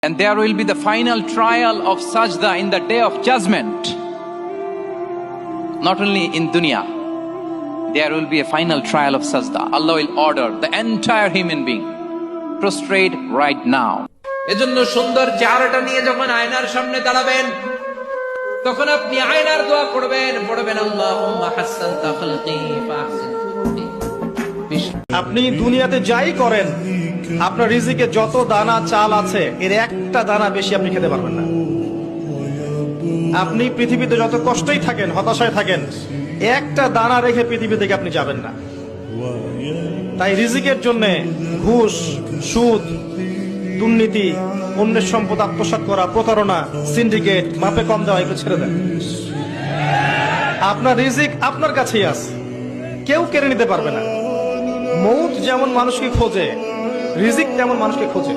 And there will be the final trial of sajda in the day of judgment. Not only in dunya, there will be a final trial of sajda. Allah will order the entire human being prostrate right now. এজন্য সুন্দর চেহারাটা নিয়ে যখন আয়নার সামনে দাঁড়াবেন, তখন আপনি আয়নার দোয়া পড়বেন আল্লাহুম্মা হাসসানতা খালকি ফাহসিন খুলুকি। আপনি দুনিয়াতে যাই করেন, আপনার রিজিকে যত দানা চাল আছে এর একটা দানা বেশি আপনি খেতে পারবেন না। আপনি পৃথিবীতে যত কষ্টই থাকেন, হতাশায় থাকেন, একটা দানা রেখে পৃথিবী থেকে আপনি যাবেন না। তাই রিজিকের জন্য ঘুষ, সুদ, দুর্নীতি, অন্যের সম্পদ আত্মসাৎ করা, প্রতারণা, সিন্ডিকেট, মাপে কম দেওয়া এগুলো ছেড়ে দেন। আপনার রিজিক আপনার কাছেই আছে, কেউ কেড়ে নিতে পারবে না। মৌত যেমন মানুষকে খোঁজে, রিজিক তেমন মানুষকে খোঁজে।